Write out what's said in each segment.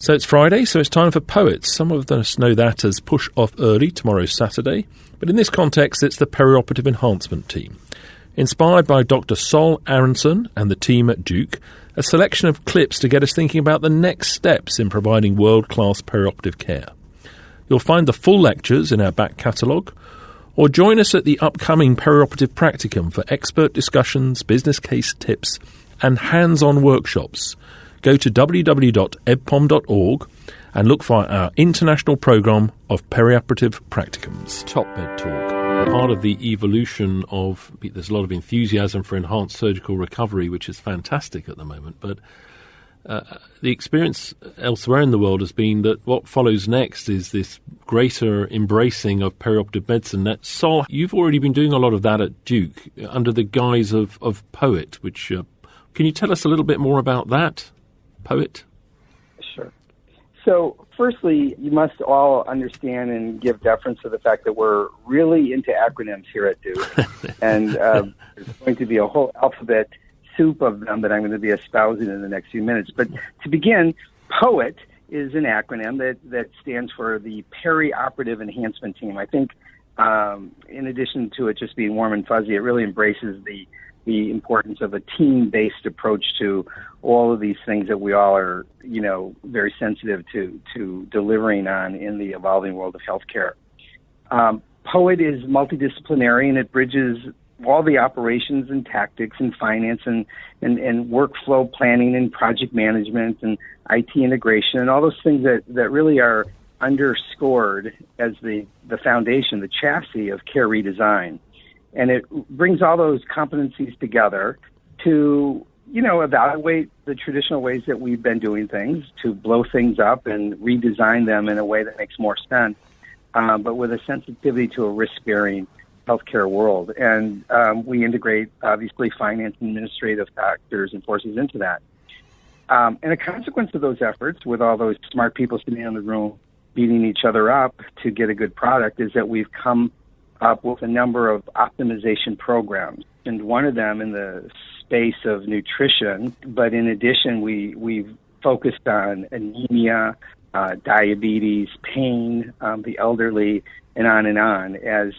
So it's Friday, so it's time for Poets. Some of us know that as Push Off Early, tomorrow's Saturday. But in this context, it's the Perioperative Enhancement Team. Inspired by Dr. Sol Aronson and the team at Duke, a selection of clips to get us thinking about the next steps in providing world-class perioperative care. You'll find the full lectures in our back catalogue, or join us at the upcoming Perioperative Practicum for expert discussions, business case tips, and hands-on workshops. Go to www.ebpom.org and look for our international programme of perioperative practicums. Top Bed Talk. Part of the evolution of, there's a lot of enthusiasm for enhanced surgical recovery, which is fantastic at the moment, but the experience elsewhere in the world has been that what follows next is this greater embracing of perioperative medicine. That, Sol, you've already been doing a lot of that at Duke under the guise of POET, which can you tell us a little bit more about that? Poet? Sure. So, firstly, you must all understand and give deference to the fact that we're really into acronyms here at Duke. And there's going to be a whole alphabet soup of them that I'm going to be espousing in the next few minutes. But to begin, POET is an acronym that stands for the Perioperative Enhancement Team. I think in addition to it just being warm and fuzzy, it really embraces the importance of a team-based approach to all of these things that we all are, very sensitive to delivering on in the evolving world of healthcare. POET is multidisciplinary, and it bridges all the operations and tactics and finance and workflow planning and project management and IT integration and all those things that really are underscored as the foundation, the chassis of care redesign. And it brings all those competencies together to, evaluate the traditional ways that we've been doing things, to blow things up and redesign them in a way that makes more sense, but with a sensitivity to a risk-bearing healthcare world. And we integrate, obviously, finance and administrative factors and forces into that. And a consequence of those efforts, with all those smart people sitting in the room beating each other up to get a good product, is that we've come up with a number of optimization programs, and one of them in the space of nutrition. But in addition, we've focused on anemia, diabetes, pain, the elderly, and on as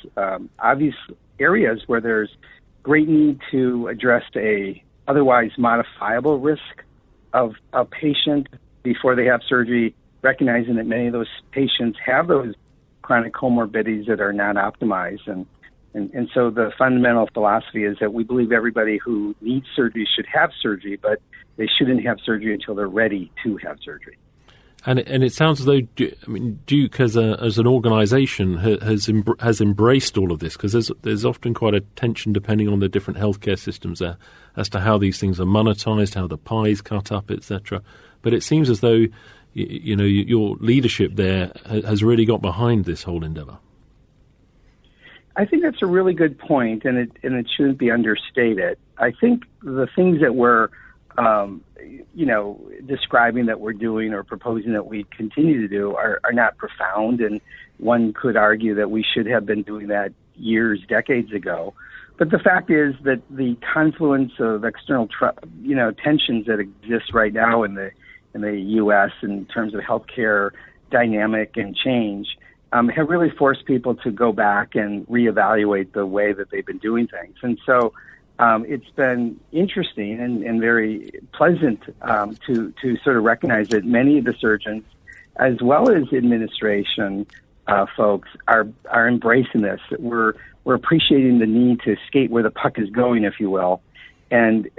obvious areas where there's great need to address a otherwise modifiable risk of a patient before they have surgery, recognizing that many of those patients have those chronic comorbidities that are not optimized. And so the fundamental philosophy is that we believe everybody who needs surgery should have surgery, but they shouldn't have surgery until they're ready to have surgery. And it sounds as though Duke as an organisation has embraced all of this, because there's often quite a tension depending on the different healthcare systems there as to how these things are monetised, how the pie's cut up, etc. But it seems as though your leadership there has really got behind this whole endeavour. I think that's a really good point, and it shouldn't be understated. I think the things that we're, describing that we're doing or proposing that we continue to do are not profound, and one could argue that we should have been doing that decades ago. But the fact is that the confluence of external, tensions that exist right now in the U.S. in terms of healthcare dynamic and change have really forced people to go back and reevaluate the way that they've been doing things. And so it's been interesting and very pleasant to sort of recognize that many of the surgeons, as well as administration folks, are embracing this. We're appreciating the need to skate where the puck is going, if you will. And,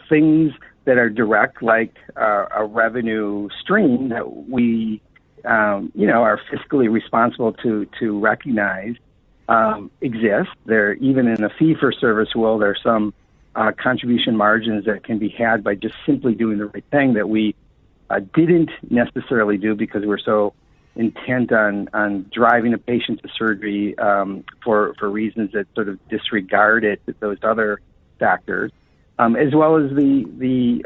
things that are direct, like a revenue stream that we, are fiscally responsible to recognize, exist. There, even in a fee-for-service world, there are some contribution margins that can be had by just simply doing the right thing that we didn't necessarily do because we're so intent on driving a patient to surgery for reasons that sort of disregarded those other factors, as well as the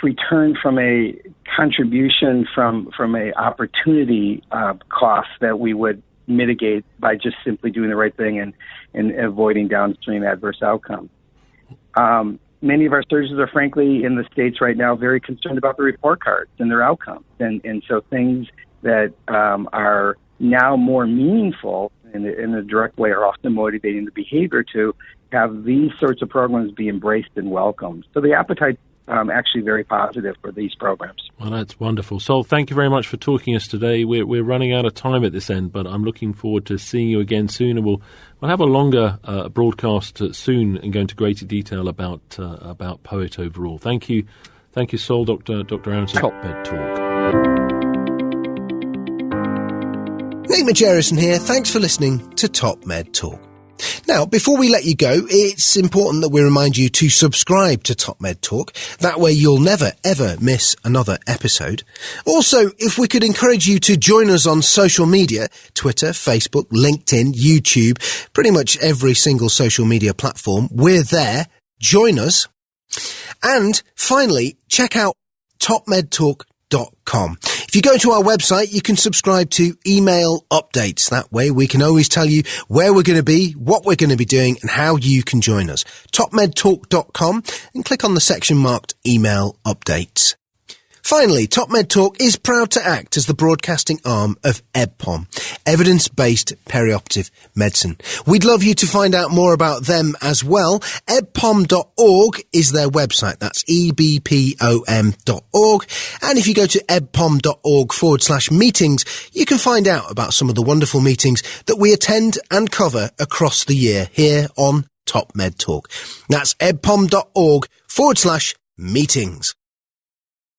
return from a contribution from a opportunity cost that we would mitigate by just simply doing the right thing and avoiding downstream adverse outcomes. many of our surgeons are, frankly, in the States right now, very concerned about the report cards and their outcomes. And so things that are now more meaningful in a direct way are often motivating the behavior to have these sorts of programs be embraced and welcomed. So the appetite actually very positive for these programs. Well, that's wonderful. Sol, thank you very much for talking to us today. We're running out of time at this end, but I'm looking forward to seeing you again soon, and we'll have a longer broadcast soon and go into greater detail about POET overall. Thank you, Sol, Dr. Aronson. Top Med Talk. Nick Majerison here. Thanks for listening to Top Med Talk. Now, before we let you go, it's important that we remind you to subscribe to Top Med Talk. That way you'll never, ever miss another episode. Also, if we could encourage you to join us on social media, Twitter, Facebook, LinkedIn, YouTube, pretty much every single social media platform, we're there. Join us. And finally, check out topmedtalk.com. If you go to our website, you can subscribe to email updates. That way we can always tell you where we're going to be, what we're going to be doing, and how you can join us. topmedtalk.com and click on the section marked email updates. Finally, Top Med Talk is proud to act as the broadcasting arm of EBPOM, Evidence-Based Perioperative Medicine. We'd love you to find out more about them as well. ebpom.org is their website. That's ebpom.org. And if you go to ebpom.org/meetings, you can find out about some of the wonderful meetings that we attend and cover across the year here on Top Med Talk. That's ebpom.org/meetings.